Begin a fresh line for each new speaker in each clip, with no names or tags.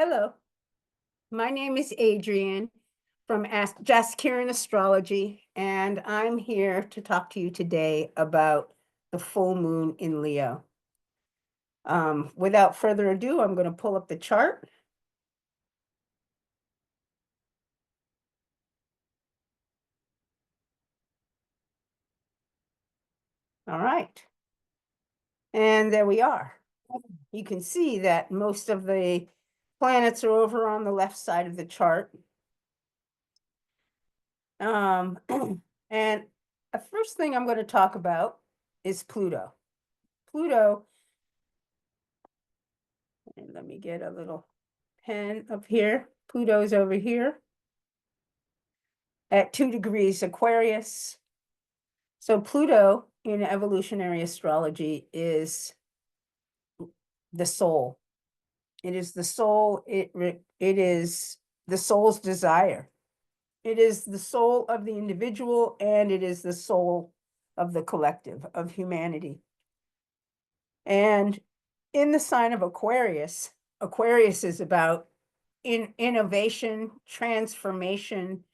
Hello, my name is Adrienne from Just Karen Astrology, and I'm here to talk to you today about the full moon in Leo. Without further ado, I'm going to pull up the chart. All right. And there we are. You can see that most of the planets are over on the left side of the chart. And the first thing I'm going to talk about is Pluto. Pluto, and let me get a little pen up here. Pluto's over here at 2 degrees Aquarius. So Pluto in evolutionary astrology is the soul. It is the soul. It is the soul's desire. It is the soul of the individual, and it is the soul of the collective, of humanity. And in the sign of Aquarius, Aquarius is about innovation, transformation.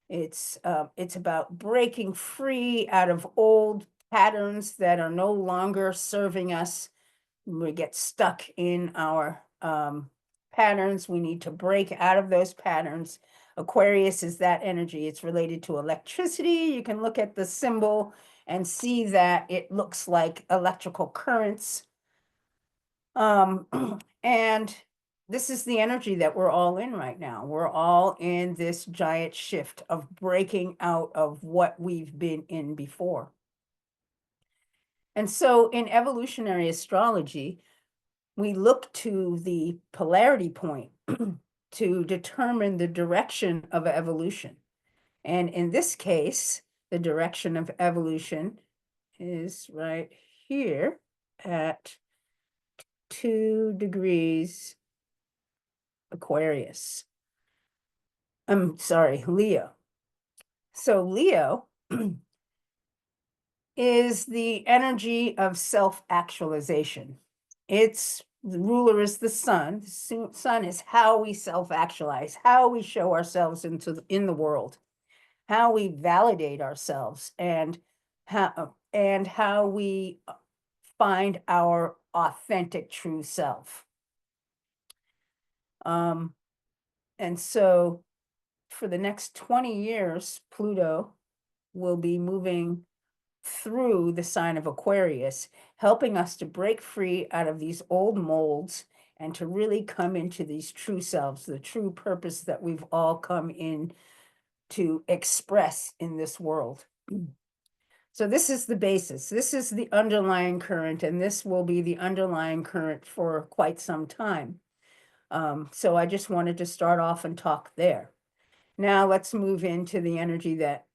It's about breaking free out of old patterns that are no longer serving us. We get stuck in our patterns. We need to break out of those patterns. Aquarius is that energy. It's related to electricity. You can look at the symbol and see that it looks like electrical currents. And this is the energy that we're all in right now. We're all in this giant shift of breaking out of what we've been in before. And so in evolutionary astrology, we look to the polarity point to determine the direction of evolution. And in this case, the direction of evolution is right here at 2 degrees Aquarius. I'm sorry, Leo. So Leo is the energy of self-actualization. It's the ruler is the sun. The sun is how we self-actualize, how we show ourselves in the world, how we validate ourselves, and how we find our authentic true self. And so for the next 20 years, Pluto will be moving through the sign of Aquarius, helping us to break free out of these old molds and to really come into these true selves, the true purpose that we've all come in to express in this world. So this is the basis. This is the underlying current, and this will be the underlying current for quite some time. So I just wanted to start off and talk there. Now let's move into the energy that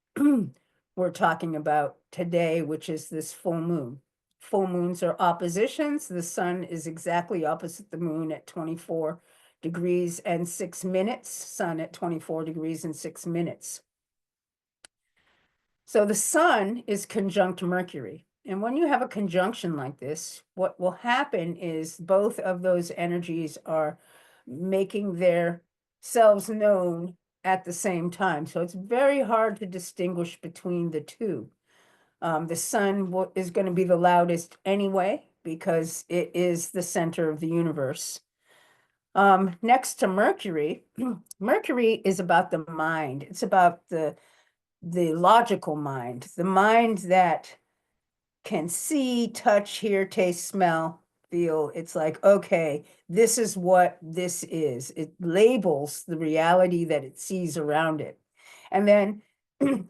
we're talking about today, which is this full moon. Full moons are oppositions. The sun is exactly opposite the moon at 24 degrees and 6 minutes. Sun at 24 degrees and 6 minutes. So the sun is conjunct Mercury. And when you have a conjunction like this, what will happen is both of those energies are making their selves known at the same time. So it's very hard to distinguish between the two. The sun is going to be the loudest anyway, because it is the center of the universe. Next to Mercury, Mercury is about the mind. It's about the logical mind, the mind that can see, touch, hear, taste, smell, feel. It's like, okay, this is what this is. It labels the reality that it sees around it. And then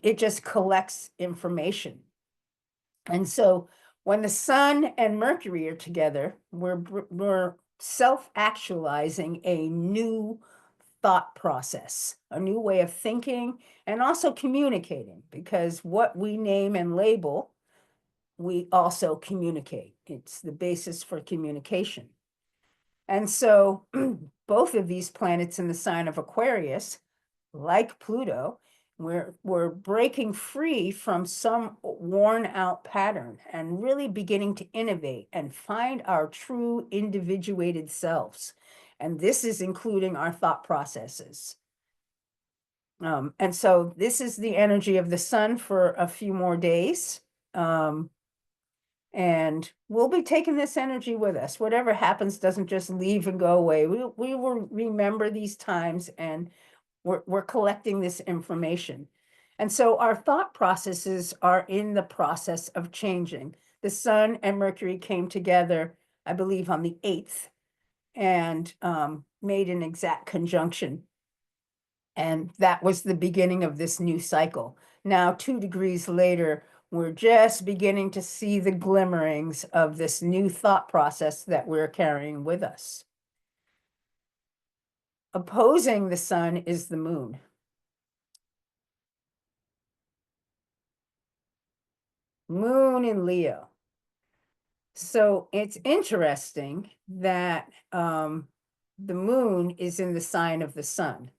it just collects information. And so when the sun and Mercury are together, we're self-actualizing a new thought process, a new way of thinking, and also communicating, because what we name and label, we also communicate. It's the basis for communication. And so both of these planets in the sign of Aquarius, like Pluto, we're breaking free from some worn out pattern and really beginning to innovate and find our true individuated selves. And this is including our thought processes. And so this is the energy of the sun for a few more days. And we'll be taking this energy with us. Whatever happens doesn't just leave and go away. We will remember these times, and we're collecting this information. And so our thought processes are in the process of changing. The sun and Mercury came together, I believe, on the 8th, and made an exact conjunction. And that was the beginning of this new cycle. Now, 2 degrees later, we're just beginning to see the glimmerings of this new thought process that we're carrying with us. Opposing the sun is the moon. Moon in Leo. So it's interesting that the moon is in the sign of the sun.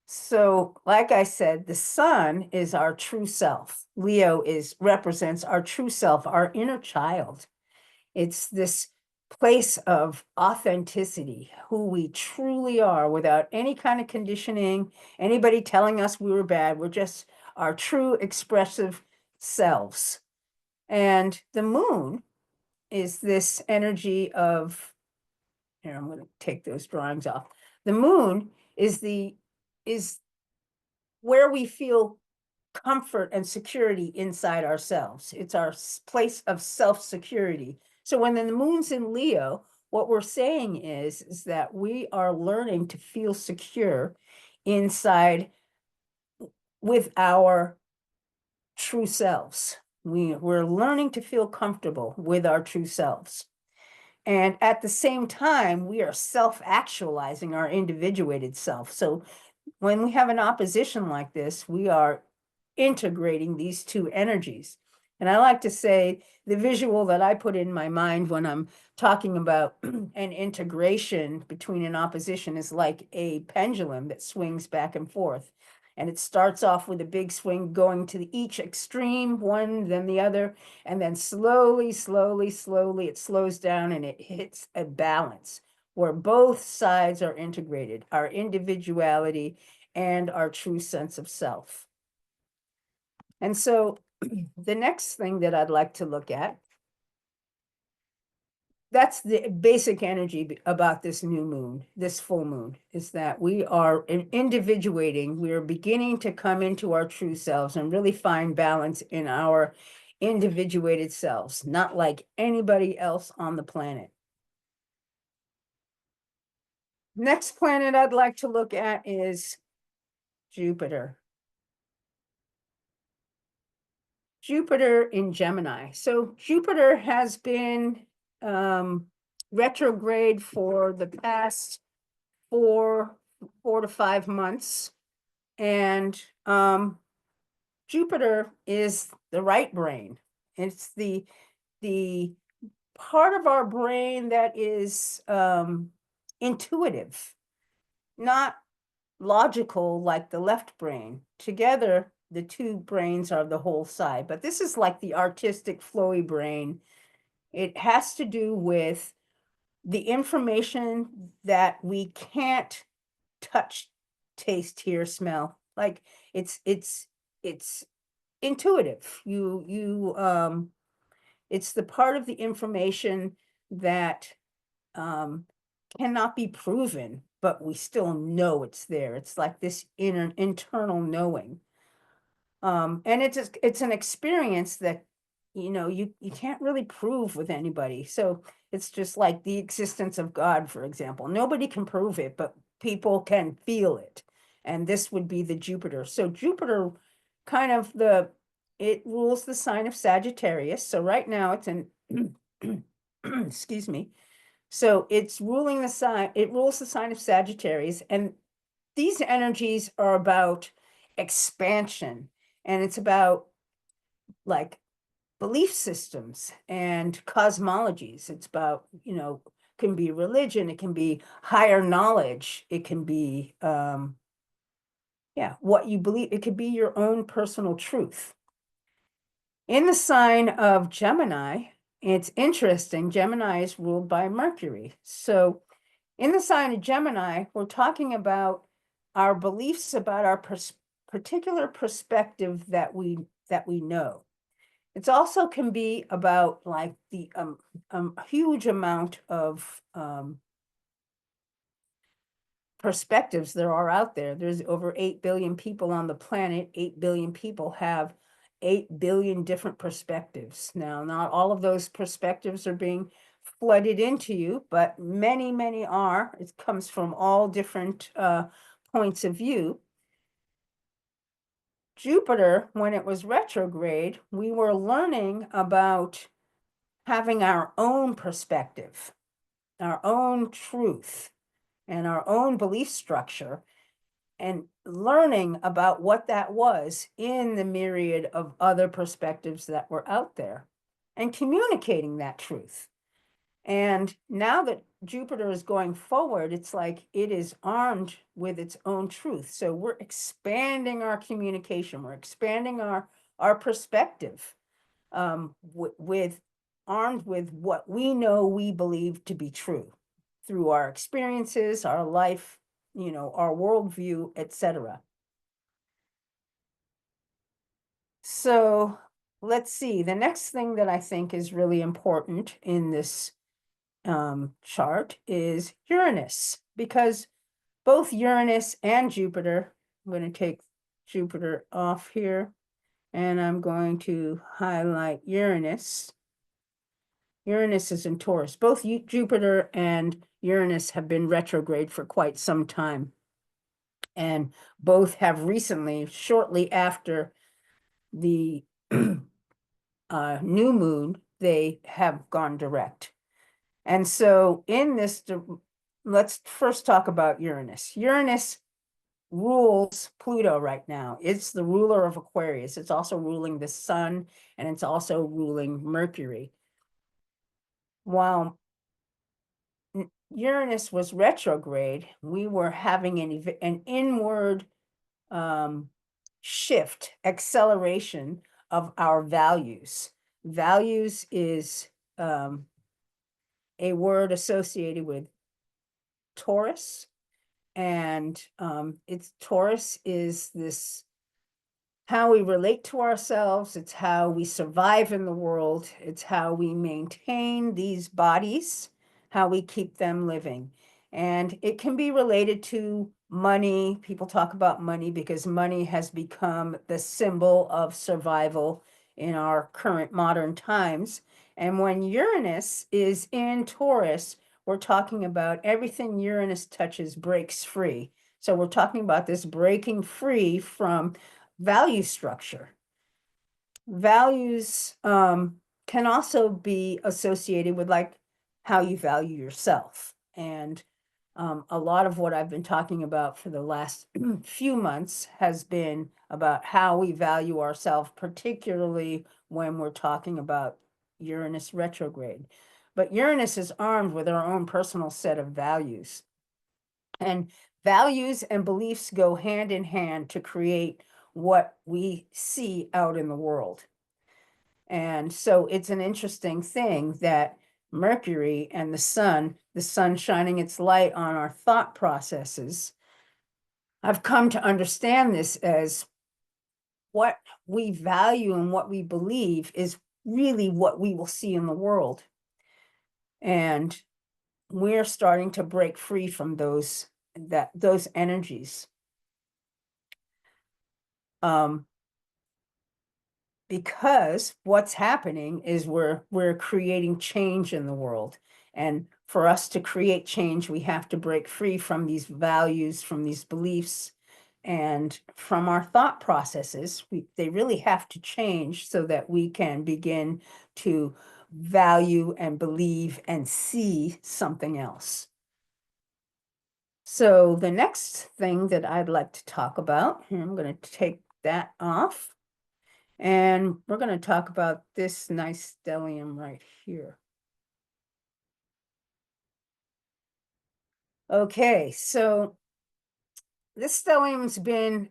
So, like I said, the sun is our true self. Leo represents our true self, our inner child. It's this place of authenticity, who we truly are, without any kind of conditioning, anybody telling us we were bad. We're just our true expressive selves. And the moon is this energy of, here, I'm going to take those drawings off. The moon is where we feel comfort and security inside ourselves. It's our place of self-security. So when the moon's in Leo, what we're saying is that we are learning to feel secure inside with our true selves. We're learning to feel comfortable with our true selves. And at the same time, we are self-actualizing our individuated self. So when we have an opposition like this, we are integrating these two energies. And I like to say the visual that I put in my mind when I'm talking about an integration between an opposition is like a pendulum that swings back and forth. And it starts off with a big swing going to each extreme, one, then the other, and then slowly, slowly, slowly, it slows down and it hits a balance where both sides are integrated, our individuality and our true sense of self. And so the next thing that I'd like to look at, that's the basic energy about this new moon, this full moon, is that we are individuating. We are beginning to come into our true selves and really find balance in our individuated selves, not like anybody else on the planet. Next planet I'd like to look at is Jupiter. Jupiter in Gemini. So Jupiter has been retrograde for the past 4 to 5 months. And Jupiter is the right brain. It's the part of our brain that is intuitive, not logical like the left brain. Together, the two brains are the whole side. But this is like the artistic, flowy brain. It has to do with the information that we can't touch, taste, hear, smell. Like it's intuitive. It's the part of the information that cannot be proven, but we still know it's there. It's like this internal knowing. And it's an experience that you can't really prove with anybody. So it's just like the existence of God, for example. Nobody can prove it, but people can feel it. And this would be the Jupiter. So Jupiter kind of it rules the sign of Sagittarius. So right now it's in excuse me. So it's ruling the sign, it rules the sign of Sagittarius, and these energies are about expansion, and it's about like belief systems and cosmologies. It's about, can be religion, it can be higher knowledge, it can be what you believe, it could be your own personal truth. In the sign of Gemini, it's interesting, Gemini is ruled by Mercury. So In the sign of Gemini, we're talking about our beliefs about our particular perspective that we know. It's also can be about like the huge amount of perspectives there are out there. There's over 8 billion people on the planet. 8 billion people have 8 billion different perspectives. Now, not all of those perspectives are being flooded into you, but many, many are. It comes from all different points of view. Jupiter, when it was retrograde, we were learning about having our own perspective, our own truth, and our own belief structure, and learning about what that was in the myriad of other perspectives that were out there, and communicating that truth. And now that Jupiter is going forward, it's like it is armed with its own truth. So we're expanding our communication, we're expanding our perspective, with armed with what we know we believe to be true through our experiences, our life, our worldview, etc. So let's see. The next thing that I think is really important in this chart is Uranus, because both Uranus and Jupiter, I'm going to take Jupiter off here, and I'm going to highlight Uranus. Uranus is in Taurus. Both Jupiter and Uranus have been retrograde for quite some time. And both have recently, shortly after the new moon, they have gone direct. And so in this, let's first talk about Uranus. Uranus rules Pluto right now. It's the ruler of Aquarius. It's also ruling the sun, and it's also ruling Mercury. While Uranus was retrograde, we were having an inward shift, acceleration of our values. Values is a word associated with Taurus, and Taurus is this how we relate to ourselves, it's how we survive in the world, it's how we maintain these bodies, how we keep them living. And it can be related to money. People talk about money because money has become the symbol of survival in our current modern times. And when Uranus is in Taurus, we're talking about everything Uranus touches breaks free. So we're talking about this breaking free from value structure. Values can also be associated with like how you value yourself. And a lot of what I've been talking about for the last few months has been about how we value ourselves, particularly when we're talking about Uranus retrograde. But Uranus is armed with our own personal set of values. And values and beliefs go hand in hand to create what we see out in the world. And so it's an interesting thing that Mercury and the sun shining its light on our thought processes. I've come to understand this as what we value and what we believe is really what we will see in the world. And we're starting to break free from those energies. Because what's happening is we're creating change in the world. And for us to create change, we have to break free from these values, from these beliefs, and from our thought processes. They really have to change so that we can begin to value and believe and see something else. So the next thing that I'd like to talk about, here I'm going to take that off. And we're going to talk about this nice stellium right here. Okay, so this stellium's been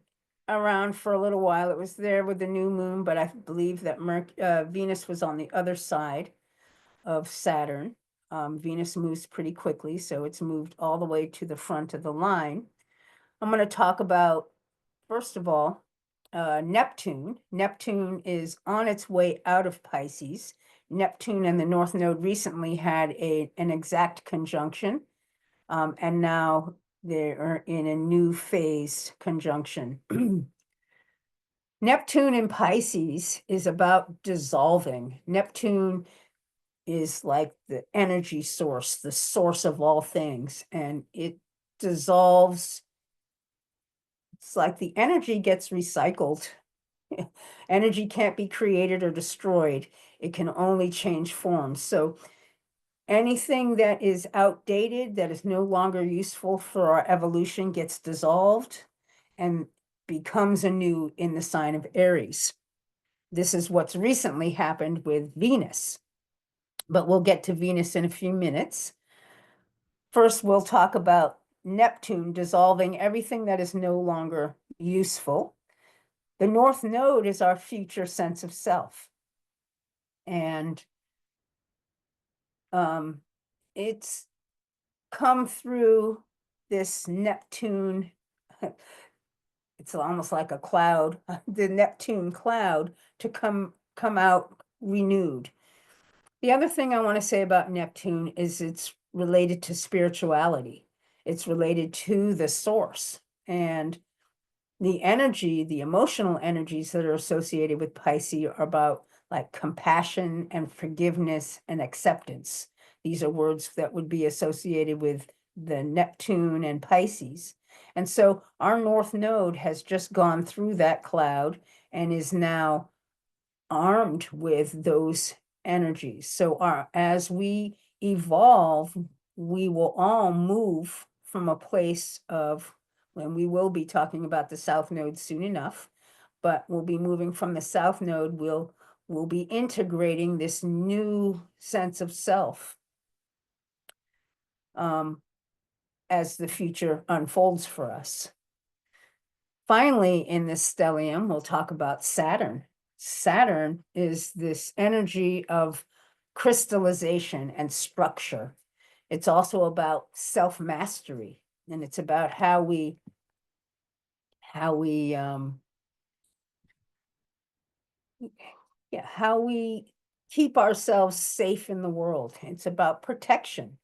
around for a little while. It was there with the new moon, but I believe that Venus was on the other side of Saturn. Venus moves pretty quickly, so it's moved all the way to the front of the line. I'm going to talk about, first of all, Neptune. Neptune is on its way out of Pisces. Neptune and the North Node recently had an exact conjunction, and now they are in a new phase conjunction. Neptune in Pisces is about dissolving. Neptune is like the energy source, the source of all things, and it dissolves. It's like the energy gets recycled. Energy can't be created or destroyed. It can only change forms. So anything that is outdated, that is no longer useful for our evolution, gets dissolved and becomes anew in the sign of Aries. This is what's recently happened with Venus, but we'll get to Venus in a few minutes. First, we'll talk about Neptune dissolving everything that is no longer useful. The North Node is our future sense of self. And it's come through this Neptune, it's almost like a cloud, the Neptune cloud, to come out renewed. The other thing I want to say about Neptune is it's related to spirituality. It's related to the source. And the energy, the emotional energies that are associated with Pisces are about like compassion and forgiveness and acceptance. These are words that would be associated with the Neptune and Pisces. And so our North Node has just gone through that cloud and is now armed with those energies. So as we evolve, we will all move from a place of, and we will be talking about the South Node soon enough, but we'll be moving from the South Node, we'll be integrating this new sense of self as the future unfolds for us. Finally, in this stellium, we'll talk about Saturn. Saturn is this energy of crystallization and structure. It's also about self-mastery, and it's about how we keep ourselves safe in the world. It's about protection.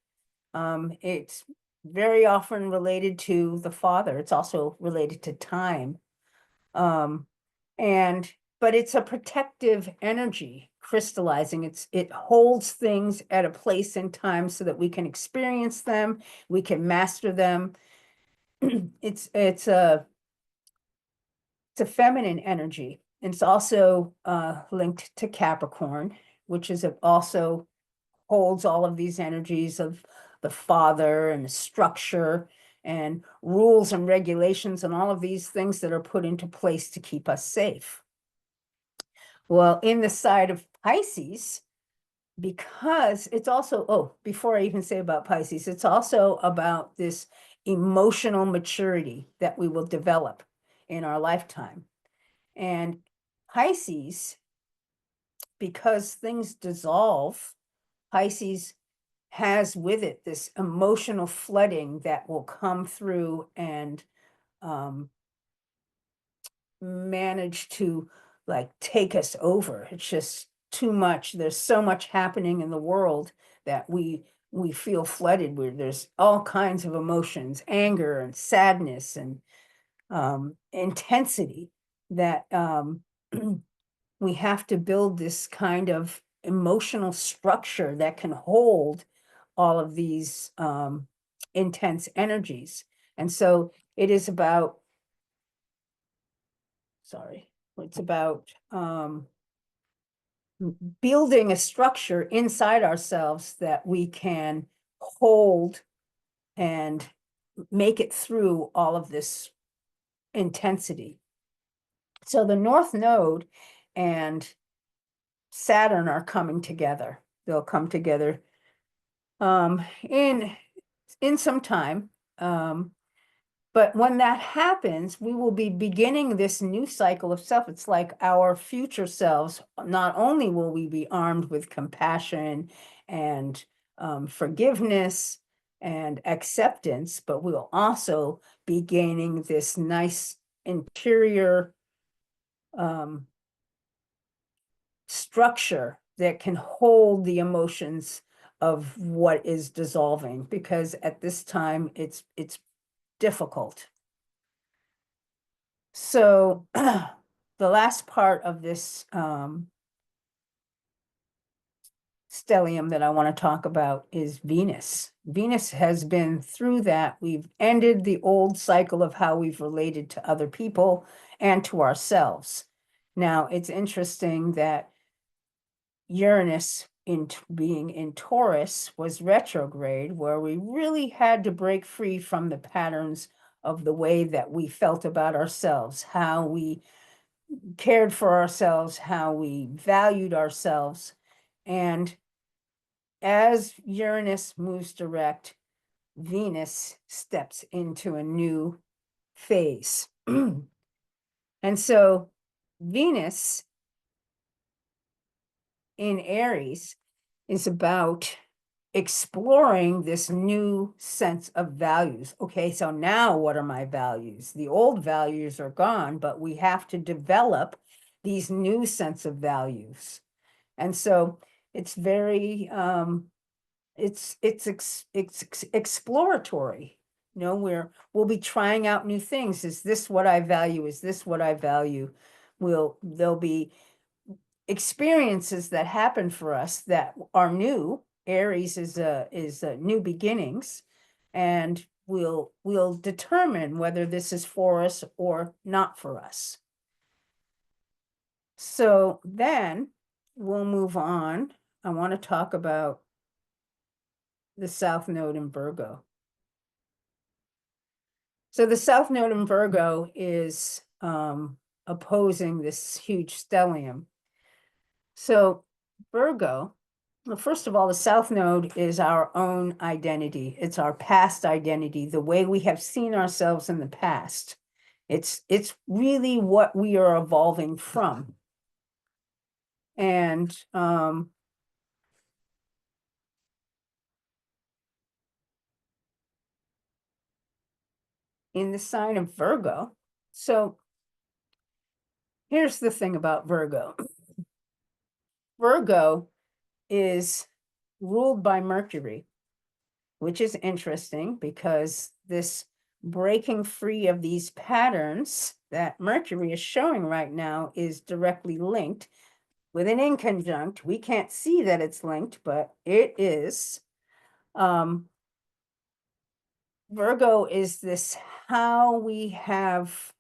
It's very often related to the father. It's also related to time. But it's a protective energy crystallizing. It holds things at a place and time so that we can experience them, we can master them. It's a feminine energy. It's also linked to Capricorn, which is also holds all of these energies of the father and the structure and rules and regulations and all of these things that are put into place to keep us safe. Well, in the side of Pisces, because it's also, before I even say about Pisces, it's also about this emotional maturity that we will develop in our lifetime. And Pisces, because things dissolve, Pisces has with it this emotional flooding that will come through and manage to like take us over. It's just too much. There's so much happening in the world that we feel flooded with. There's all kinds of emotions, anger and sadness and intensity that we have to build this kind of emotional structure that can hold all of these intense energies. And so it is about, it's about building a structure inside ourselves that we can hold and make it through all of this intensity. So the North Node and Saturn are coming together. They'll come together in some time. But when that happens, we will be beginning this new cycle of self. It's like our future selves. Not only will we be armed with compassion and forgiveness and acceptance, but we'll also be gaining this nice interior structure that can hold the emotions of what is dissolving, because at this time it's difficult. So the last part of this stellium that I want to talk about is Venus. Venus has been through that. We've ended the old cycle of how we've related to other people and to ourselves. Now, it's interesting that Uranus being in Taurus was retrograde, where we really had to break free from the patterns of the way that we felt about ourselves, how we cared for ourselves, how we valued ourselves. And as Uranus moves direct, Venus steps into a new phase. And so Venus in Aries is about exploring this new sense of values. Okay, so now what are my values? The old values are gone, but we have to develop these new sense of values. And so it's very it's exploratory. You know, we'll be trying out new things. Is this what I value? Is this what I value? There'll be experiences that happen for us that are new. Aries is a new beginnings, and we'll determine whether this is for us or not for us. So then we'll move on. I want to talk about the South Node in Virgo. So the South Node in Virgo is opposing this huge stellium. So Virgo, well, first of all, the South Node is our own identity. It's our past identity, the way we have seen ourselves in the past. It's really what we are evolving from. And in the sign of Virgo, so here's the thing about Virgo. Virgo is ruled by Mercury, which is interesting because this breaking free of these patterns that Mercury is showing right now is directly linked with an inconjunct. We can't see that it's linked, but it is. Virgo is this how we have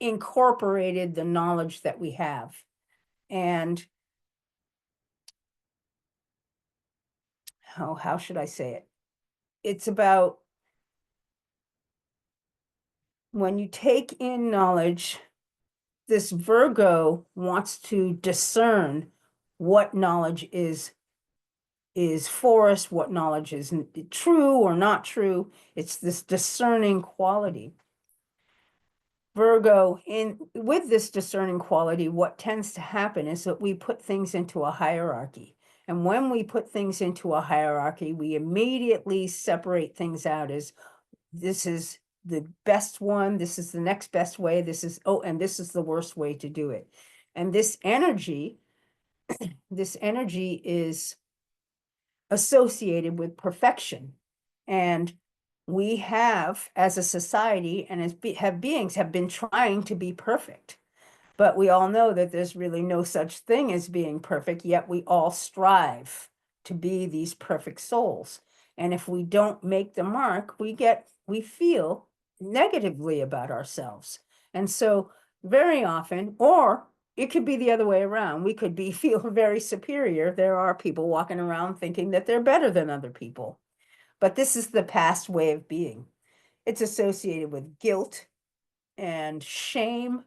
incorporated the knowledge that we have. And how should I say it? It's about when you take in knowledge, this Virgo wants to discern what knowledge is for us, what knowledge is true or not true. It's this discerning quality. Virgo, with this discerning quality, what tends to happen is that we put things into a hierarchy. And when we put things into a hierarchy, we immediately separate things out as this is the best one, this is the next best way, and this is the worst way to do it. And this energy is associated with perfection. And we have, as a society and as beings, have been trying to be perfect. But we all know that there's really no such thing as being perfect, yet we all strive to be these perfect souls. And if we don't make the mark, we feel negatively about ourselves. And so very often, or it could be the other way around. We could feel very superior. There are people walking around thinking that they're better than other people. But this is the past way of being. It's associated with guilt and shame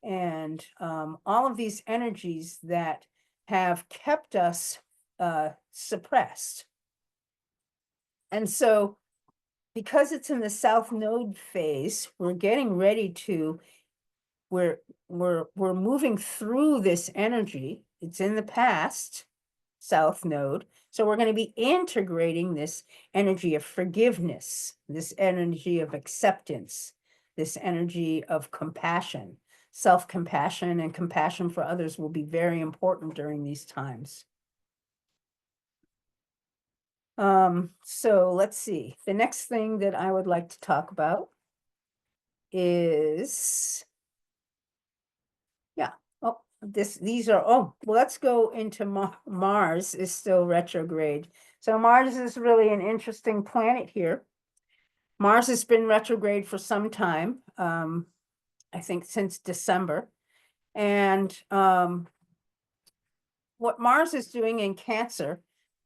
and all of these energies that have kept us suppressed. And so because it's in the South Node phase, we're getting ready to, we're moving through this energy. It's in the past, South Node. So we're going to be integrating this energy of forgiveness, this energy of acceptance, this energy of compassion. Self-compassion and compassion for others will be very important during these times. So let's see. The next thing that I would like to talk about is, yeah, well, let's go into Mars is still retrograde. So Mars is really an interesting planet here. Mars has been retrograde for some time, I think since December. And what Mars is doing in Cancer,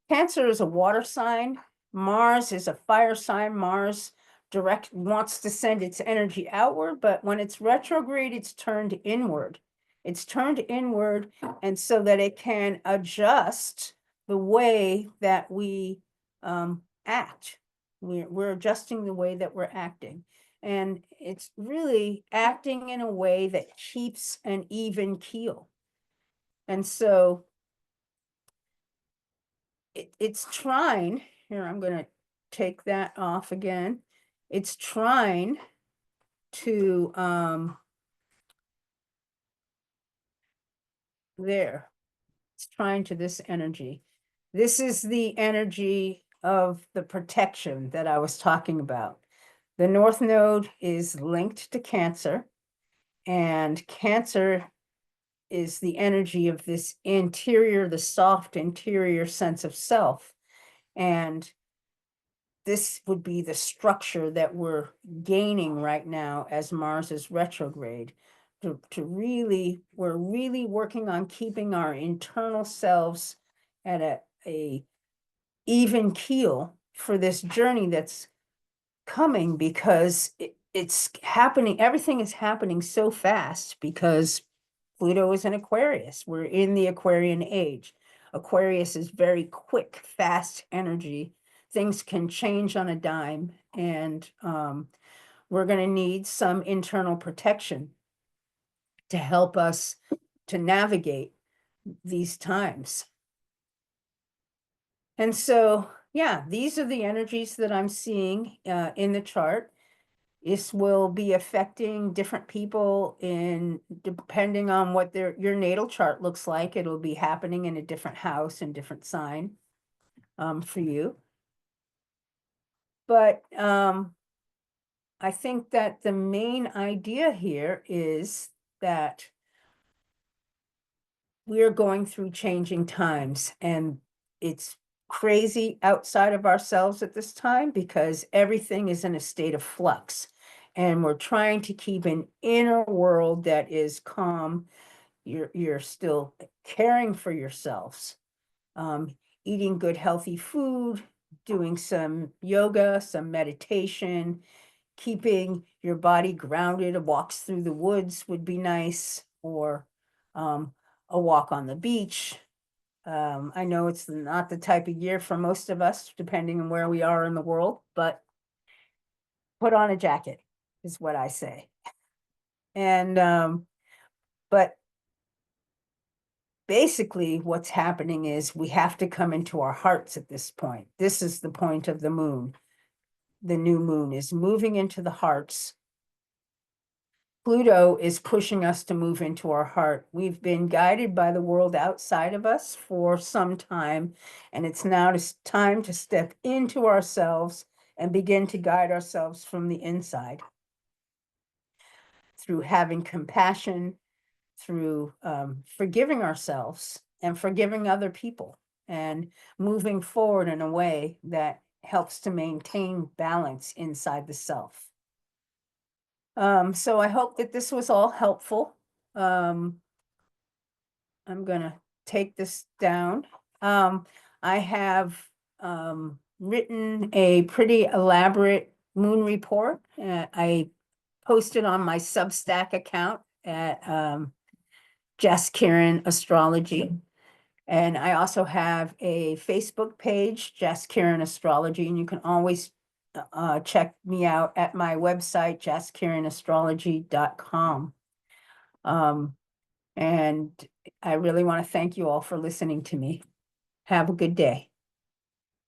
Cancer is a water sign. Mars is a fire sign. Mars wants to send its energy outward, but when it's retrograde, it's turned inward. It's turned inward, and so that it can adjust the way that we act. We're adjusting the way that we're acting. And it's really acting in a way that keeps an even keel. And so it's trying, here, I'm going to take that off again. It's trying to, there, it's trying to this energy. This is the energy of the protection that I was talking about. The North Node is linked to Cancer, and Cancer is the energy of this interior, the soft interior sense of self. And this would be the structure that we're gaining right now as Mars is retrograde. We're really working on keeping our internal selves at a even keel for this journey that's coming, because it's happening, everything is happening so fast because Pluto is in Aquarius. We're in the Aquarian age. Aquarius is very quick, fast energy. Things can change on a dime, and we're going to need some internal protection to help us to navigate these times. And so, yeah, these are the energies that I'm seeing in the chart. This will be affecting different people depending on what your natal chart looks like. It'll be happening in a different house and different sign for you. But I think that the main idea here is that we're going through changing times, and it's crazy outside of ourselves at this time because everything is in a state of flux, and we're trying to keep an inner world that is calm. You're still caring for yourselves, eating good, healthy food, doing some yoga, some meditation, keeping your body grounded. Walks through the woods would be nice, or a walk on the beach. I know it's not the type of year for most of us, depending on where we are in the world, but put on a jacket is what I say. And but basically what's happening is we have to come into our hearts at this point. This is the point of the moon. The new moon is moving into the hearts. Pluto is pushing us to move into our heart. We've been guided by the world outside of us for some time, and it's now time to step into ourselves and begin to guide ourselves from the inside through having compassion, through forgiving ourselves and forgiving other people, and moving forward in a way that helps to maintain balance inside the self. So I hope that this was all helpful. I'm gonna take this down. I have written a pretty elaborate moon report. I posted on my Substack account at Jess Kieran Astrology. And I also have a Facebook page, Jess Kieran Astrology, and you can always check me out at my website, jesskierainastrology.com. And I really want to thank you all for listening to me. Have a good day.